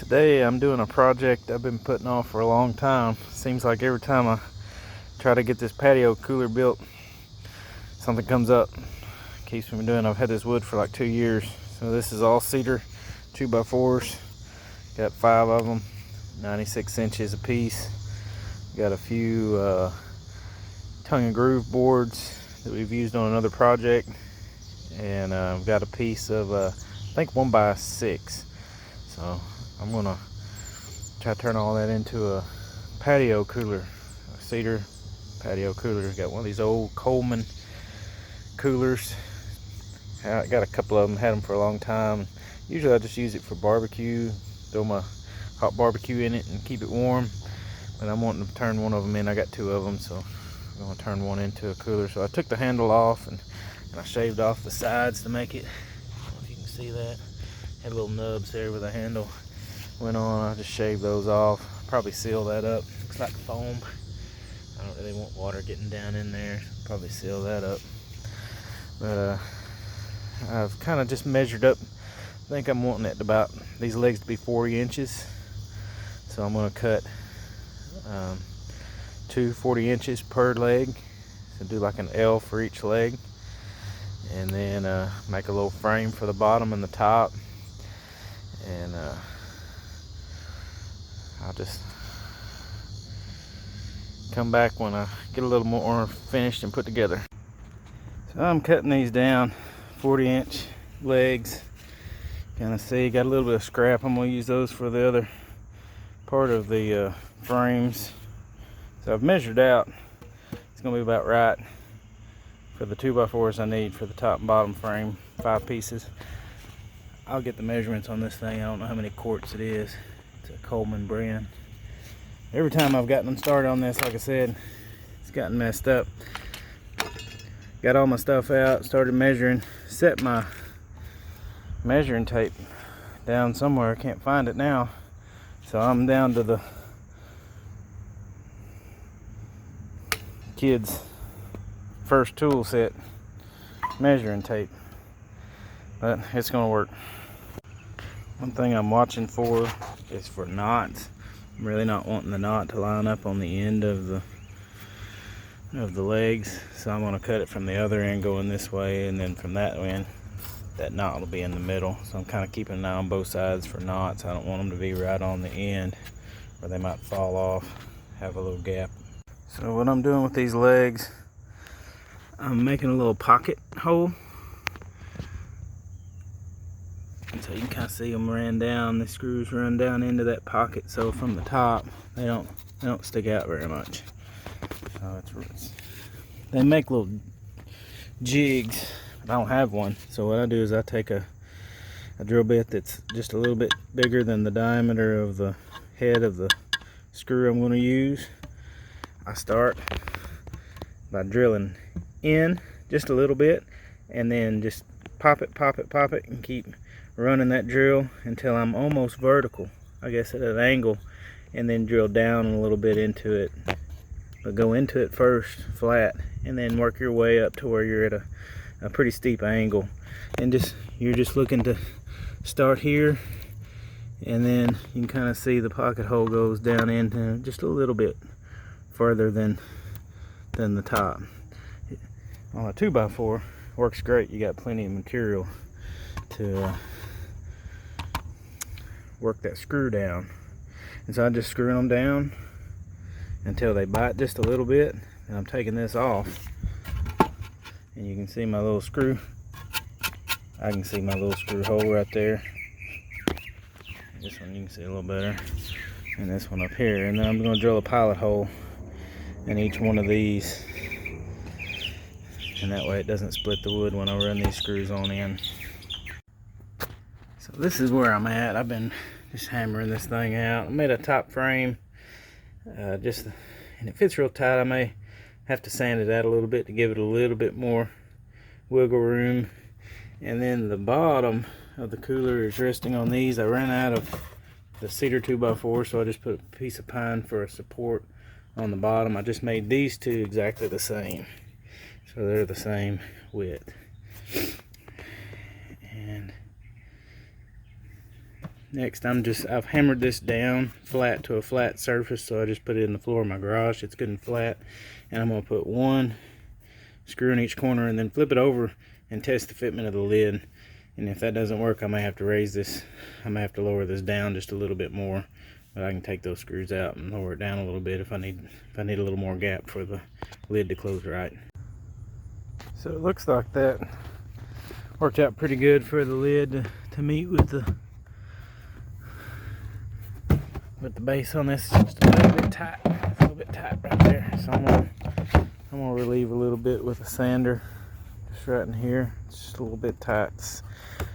Today I'm doing a project I've been putting off for a long time. Seems like every time I try to get this patio cooler built, something comes up. Keeps me doing. I've had this wood for like 2 years. So this is all cedar 2x4s. Got 5 of them, 96 inches a piece. Got a few tongue and groove boards that we've used on another project. And I've got a piece of I think 1x6. So I'm gonna try to turn all that into a patio cooler, a cedar patio cooler. Got one of these old Coleman coolers. I got a couple of them, had them for a long time. Usually I just use it for barbecue, throw my hot barbecue in it and keep it warm. But I'm wanting to turn one of them in. I got 2 of them, so I'm going to turn one into a cooler. So I took the handle off and I shaved off the sides to make it. I don't know if you can see that. Had little nubs there where the handle went on. I just shaved those off. Probably seal that up. Looks like foam. I don't really want water getting down in there. Probably seal that up. But I've kind of just measured up. I think I'm wanting it about these legs to be 40 inches. So I'm going to cut 2 40 inches per leg. So do like an L for each leg. And then make a little frame for the bottom and the top. And I'll just come back when I get a little more finished and put together. So I'm cutting these down 40-inch legs. Kind of see, got a little bit of scrap. I'm going to use those for the other part of the frames. So I've measured out. It's going to be about right for the 2x4s I need for the top and bottom frame, 5 pieces. I'll get the measurements on this thing. I don't know how many quarts it is. It's a Coleman brand. Every time I've gotten them started on this, like I said, it's gotten messed up. Got all my stuff out, started measuring, set my measuring tape down somewhere. I can't find it now. So I'm down to the kids' first tool set measuring tape. But it's gonna work. One thing I'm watching for is for knots. I'm really not wanting the knot to line up on the end of the legs, so I'm gonna cut it from the other end going this way, and then from that end that knot will be in the middle. So I'm kind of keeping an eye on both sides for knots. I don't want them to be right on the end or they might fall off, have a little gap. So what I'm doing with these legs, I'm making a little pocket hole. So you can kind of see them ran down. The screws run down into that pocket, so from the top they don't stick out very much. So they make little jigs, but I don't have one. So what I do is I take a drill bit that's just a little bit bigger than the diameter of the head of the screw I'm going to use. I start by drilling in just a little bit, and then just pop it, and keep running that drill until I'm almost vertical, I guess at an angle, and then drill down a little bit into it. But go into it first flat, and then work your way up to where you're at a pretty steep angle. And you're just looking to start here, and then you can kind of see the pocket hole goes down into just a little bit further than the top. On a 2x4 works great. You got plenty of material to work that screw down. And so I'm just screwing them down until they bite just a little bit, and I'm taking this off, and you can see my little screw. I can see my little screw hole right there. This one you can see a little better, and this one up here. And then I'm going to drill a pilot hole in each one of these, and that way it doesn't split the wood when I run these screws on in. So this is where I'm at. I've been just hammering this thing out. I made a top frame, and it fits real tight. I may have to sand it out a little bit to give it a little bit more wiggle room. And then the bottom of the cooler is resting on these. I ran out of the cedar 2x4, so I just put a piece of pine for a support on the bottom. I just made these two exactly the same, so they're the same width. And Next, I've hammered this down flat to a flat surface, so I just put it in the floor of my garage. It's good and flat, and I'm gonna put one screw in each corner and then flip it over and test the fitment of the lid. And if that doesn't work, I may have to raise this. I may have to lower this down just a little bit more, but I can take those screws out and lower it down a little bit if I need a little more gap for the lid to close right. So it looks like that worked out pretty good for the lid to meet with the base on this. It's just a little bit tight. It's a little bit tight right there. So I'm gonna relieve a little bit with a sander, just right in here. It's just a little bit tight.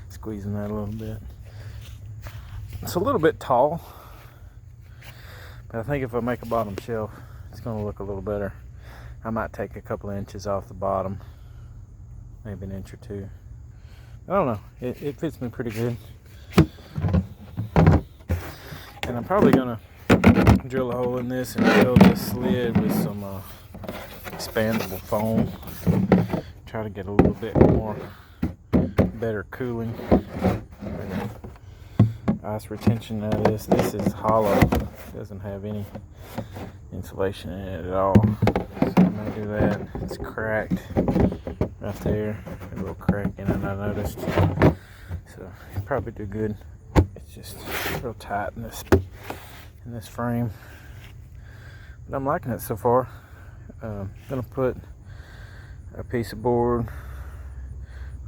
Squeezing that a little bit. It's a little bit tall, but I think if I make a bottom shelf, it's gonna look a little better. I might take a couple of inches off the bottom, maybe an inch or two. I don't know. It fits me pretty good. And I'm probably gonna drill a hole in this and fill this lid with some expandable foam. Try to get a little bit more better cooling. Ice retention out of this. This is hollow. It doesn't have any insulation in it at all. So I'm gonna do that. It's cracked right there. A little crack in it, I noticed. So it'll probably do good. It's just real tight in this frame. But I'm liking it so far. Gonna put a piece of board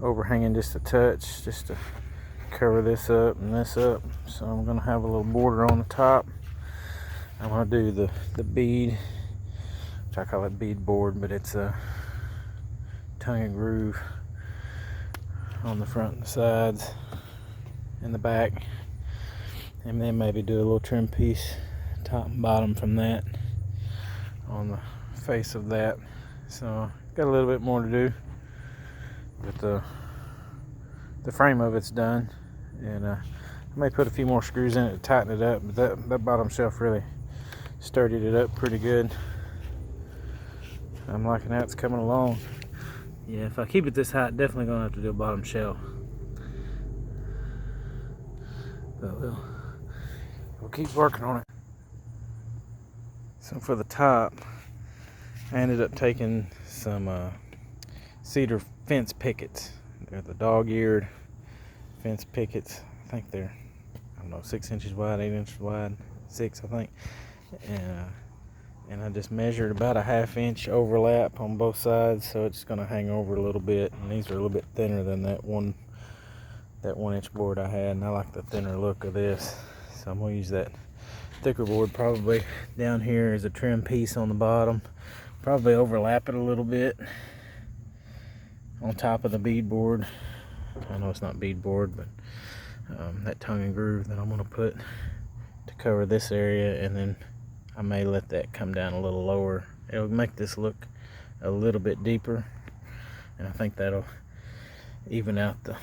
overhanging just a touch, just to cover this up and this up. So I'm gonna have a little border on the top. I'm gonna do the bead, which I call it bead board, but it's a tongue and groove on the front and the sides and the back, and then maybe do a little trim piece top and bottom from that on the face of that. So got a little bit more to do, but the frame of it's done, and I may put a few more screws in it to tighten it up, but that bottom shelf really sturdied it up pretty good. I'm liking how it's coming along. Yeah, if I keep it this high, definitely gonna have to do a bottom shelf, but we'll keep working on it. So for the top, I ended up taking some cedar fence pickets. They're the dog-eared fence pickets. I think they're, I don't know, 6 inches wide, 8 inches wide, 6 I think. And I just measured about a 1/2 inch overlap on both sides, so it's going to hang over a little bit. And these are a little bit thinner than that 1 inch board I had, and I like the thinner look of this. So I'm going to use that thicker board probably down here as a trim piece on the bottom. Probably overlap it a little bit on top of the bead board. I know it's not bead board, but that tongue and groove that I'm going to put to cover this area, and then I may let that come down a little lower. It'll make this look a little bit deeper, and I think that'll even out the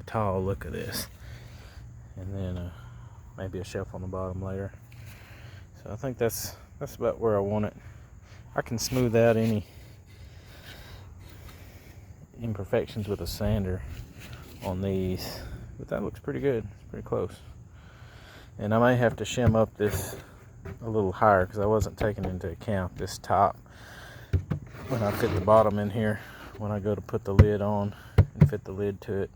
tall look of this. And then maybe a shelf on the bottom later. So I think that's about where I want it. I can smooth out any imperfections with a sander on these, but that looks pretty good. It's pretty close. And I may have to shim up this a little higher, because I wasn't taking into account this top when I fit the bottom in here. When I go to put the lid on and fit the lid to it,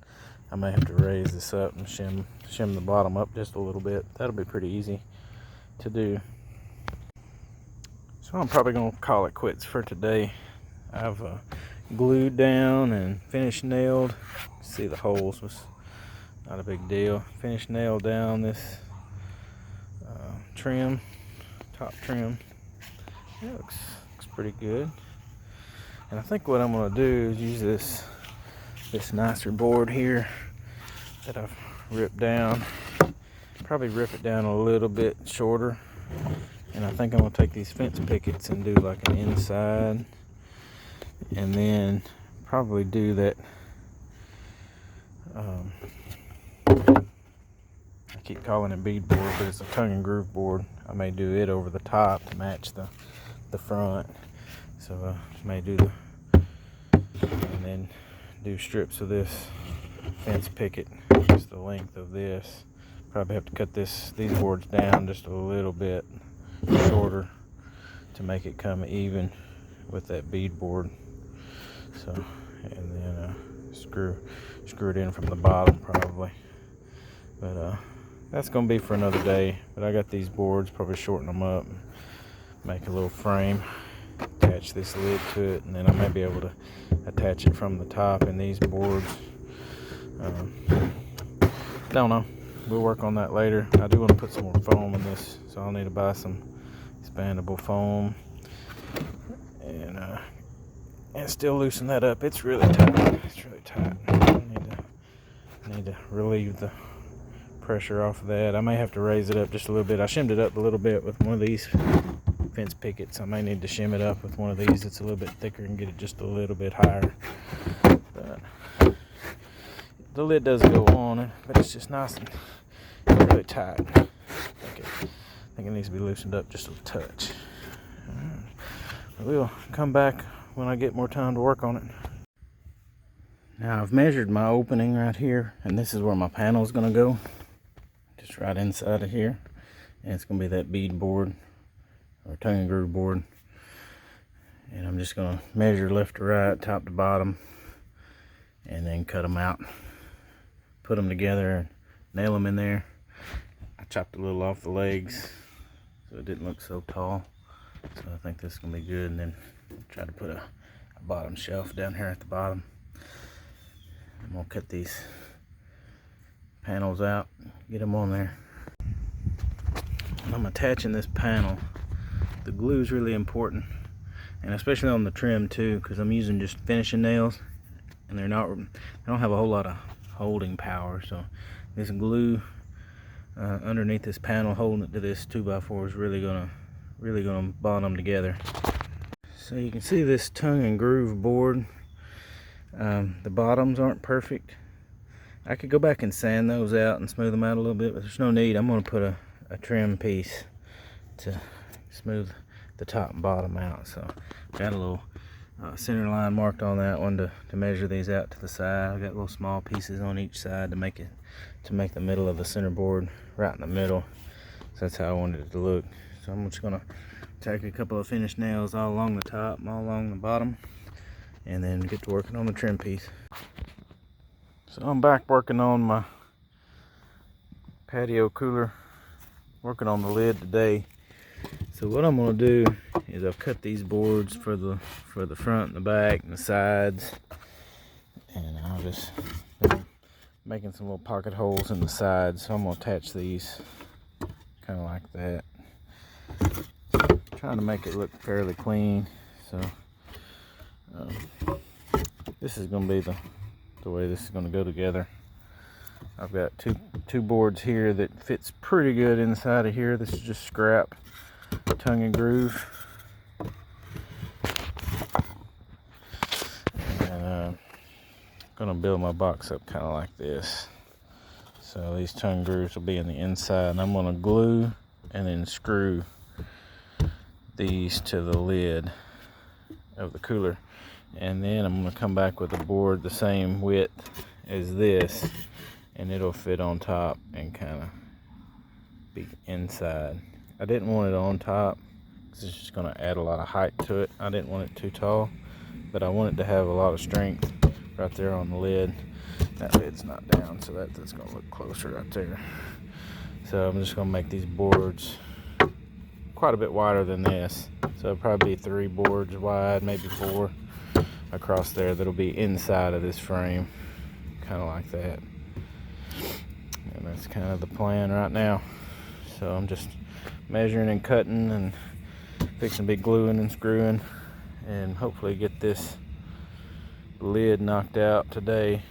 I may have to raise this up and shim the bottom up just a little bit. That'll be pretty easy to do. So I'm probably going to call it quits for today. I've glued down and finished nailed. See, the holes was not a big deal. Finished nailed down this trim, top trim. It looks pretty good. And I think what I'm going to do is use this nicer board here that I've ripped down. Probably rip it down a little bit shorter. And I think I'm going to take these fence pickets and do like an inside, and then probably do that. I keep calling it bead board, but it's a tongue and groove board. I may do it over the top to match the front. So I may do and then do strips of this fence picket, just the length of this, Probably have to cut these boards down just a little bit shorter to make it come even with that bead board. So, and then screw it in from the bottom probably. But that's gonna be for another day. But I got these boards, probably shorten them up, make a little frame, attach this lid to it, and then I may be able to attach it from the top in these boards. Don't know. We'll work on that later. I do want to put some more foam in this, so I'll need to buy some expandable foam and still loosen that up. It's really tight. It's really tight. I need to relieve the pressure off of that. I may have to raise it up just a little bit. I shimmed it up a little bit with one of these fence pickets. I may need to shim it up with one of these that's a little bit thicker and get it just a little bit higher. But the lid does go on it, but it's just nice and really tight. I think it needs to be loosened up just a touch. We'll come back when I get more time to work on it. Now I've measured my opening right here, and this is where my panel is going to go. Just right inside of here. And it's going to be that bead board, or tongue and groove board. And I'm just going to measure left to right, top to bottom, and then cut them out. Put them together and nail them in there. I chopped a little off the legs so it didn't look so tall. So I think this is going to be good. And then try to put a bottom shelf down here at the bottom. I'm going to cut these panels out, get them on there. When I'm attaching this panel, the glue is really important, and especially on the trim too, because I'm using just finishing nails, and they don't have a whole lot of holding power. So this glue underneath this panel holding it to this 2x4 is really gonna bond them together. So you can see this tongue and groove board. The bottoms aren't perfect. I could go back and sand those out and smooth them out a little bit, but there's no need. I'm going to put a trim piece to smooth the top and bottom out. So got a little center line marked on that one to measure these out to the side. I got little small pieces on each side to make the middle of the center board right in the middle. So that's how I wanted it to look. So I'm just going to take a couple of finished nails all along the top and all along the bottom, and then get to working on the trim piece. So I'm back working on my patio cooler, working on the lid today. So what I'm going to do is I've cut these boards for the front and the back and the sides, and I'll just making some little pocket holes in the sides. So I'm going to attach these kind of like that, trying to make it look fairly clean. So this is going to be the way this is going to go together. I've got two boards here that fits pretty good inside of here. This is just scrap tongue and groove, and I'm gonna build my box up kind of like this. So these tongue grooves will be in the inside, and I'm gonna glue and then screw these to the lid of the cooler. And then I'm going to come back with a board the same width as this, and it'll fit on top and kind of be inside. I didn't want it on top because it's just going to add a lot of height to it. I didn't want it too tall, but I want it to have a lot of strength right there on the lid. That lid's not down, so that's going to look closer right there. So I'm just going to make these boards quite a bit wider than this. So it'll probably be 3 boards wide, maybe 4. Across there that'll be inside of this frame, kind of like that. And that's kind of the plan right now. So I'm just measuring and cutting and fixing to be gluing and screwing, and hopefully get this lid knocked out today.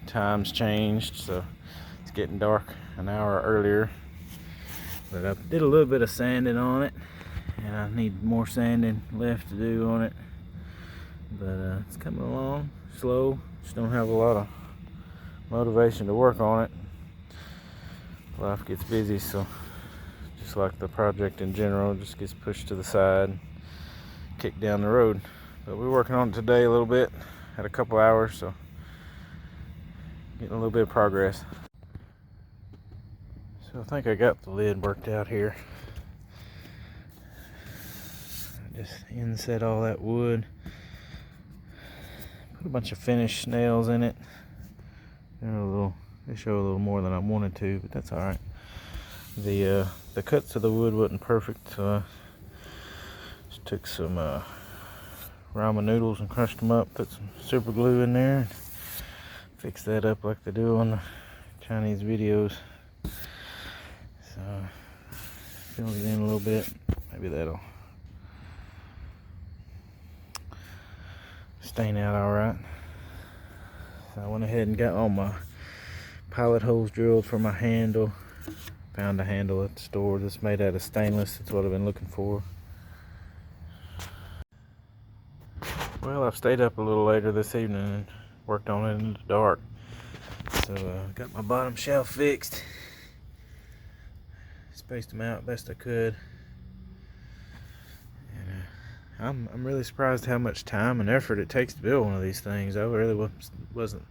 Time's changed, so it's getting dark an hour earlier, but I did a little bit of sanding on it, and I need more sanding left to do on it. But it's coming along slow. Just don't have a lot of motivation to work on it. Life gets busy, so just like the project in general, just gets pushed to the side, kicked down the road. But we're working on it today a little bit, had a couple hours, so getting a little bit of progress. So I think I got the lid worked out here. I just inset all that wood. Put a bunch of finished nails in it. They show a little more than I wanted to, but that's all right. The cuts of the wood wasn't perfect, so I just took some ramen noodles and crushed them up. Put some super glue in there. Fix that up like they do on the Chinese videos. So fill it in a little bit. Maybe that'll stain out all right. So I went ahead and got all my pilot holes drilled for my handle. Found a handle at the store that's made out of stainless. That's what I've been looking for. Well, I've stayed up a little later this evening and worked on it in the dark. So got my bottom shelf fixed. Spaced them out best I could. And I'm really surprised how much time and effort it takes to build one of these things. I really wasn't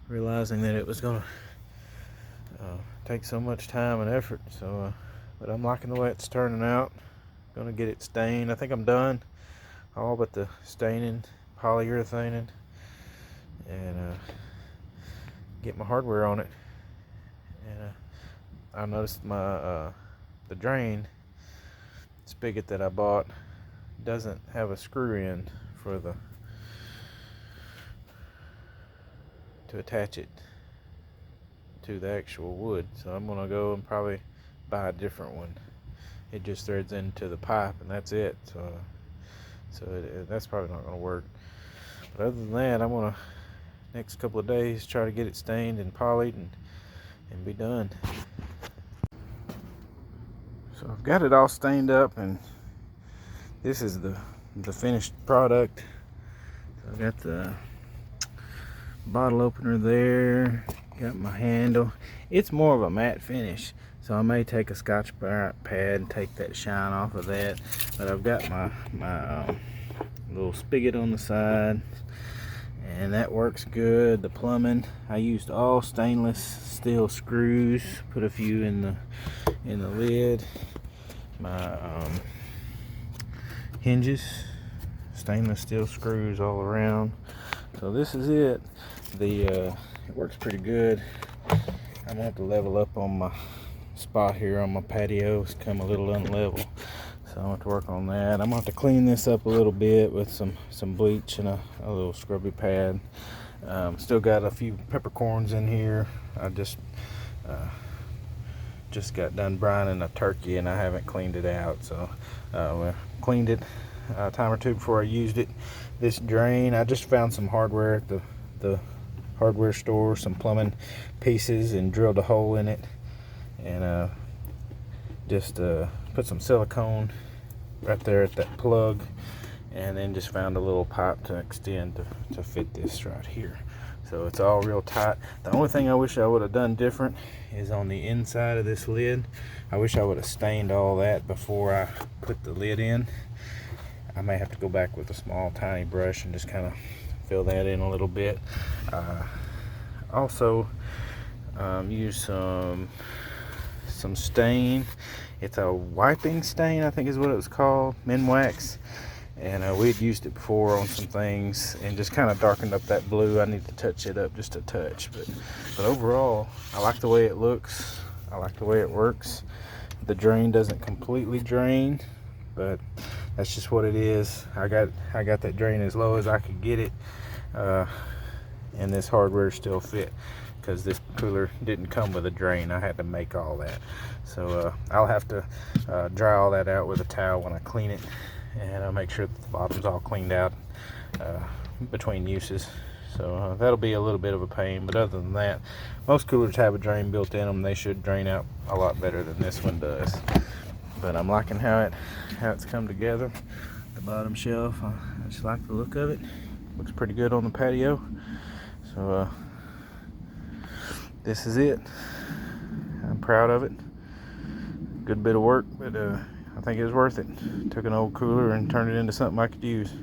realizing that it was gonna take so much time and effort. So, but I'm liking the way it's turning out. Gonna get it stained. I think I'm done, all but the staining, polyurethaning, and get my hardware on it. And I noticed my the drain spigot that I bought doesn't have a screw in for to attach it to the actual wood, so I'm gonna go and probably buy a different one. It just threads into the pipe and that's it. So that's probably not gonna work. But other than that, I'm gonna next couple of days try to get it stained and polished and be done. So I've got it all stained up, and this is the finished product. So I've got the bottle opener there, got my handle. It's more of a matte finish, so I may take a Scotch-Brite pad and take that shine off of that. But I've got my little spigot on the side, and that works good. The plumbing, I used all stainless steel screws, put a few in the lid. My hinges, stainless steel screws all around. So this is it. It works pretty good. I'm gonna have to level up on my spot here on my patio. It's come a little unlevel, so I'm gonna have to work on that. I'm gonna have to clean this up a little bit with some bleach and a little scrubby pad. Still got a few peppercorns in here. I just got done brining a turkey and I haven't cleaned it out, so we cleaned it a time or two before I used it. This drain, I just found some hardware at the hardware store, some plumbing pieces, and drilled a hole in it, and just put some silicone right there at that plug, and then just found a little pipe to extend to fit this right here. So it's all real tight. The only thing I wish I would have done different is on the inside of this lid. I wish I would have stained all that before I put the lid in. I may have to go back with a small tiny brush and just kind of fill that in a little bit. Also use some stain. It's a wiping stain, I think is what it was called, Minwax. And we'd used it before on some things and just kind of darkened up that blue. I need to touch it up just a touch, but overall I like the way it looks. I like the way it works. The drain doesn't completely drain, but that's just what it is. I got that drain as low as I could get it, and this hardware still fit because this cooler didn't come with a drain. I had to make all that. So I'll have to dry all that out with a towel when I clean it, and I'll make sure that the bottom's all cleaned out between uses. So that'll be a little bit of a pain, but other than that, most coolers have a drain built in them. They should drain out a lot better than this one does. But I'm liking how it's come together. The bottom shelf, I just like the look of it. Looks pretty good on the patio. So this is it. I'm proud of it. Good bit of work, but I think it was worth it. Took an old cooler and turned it into something I could use.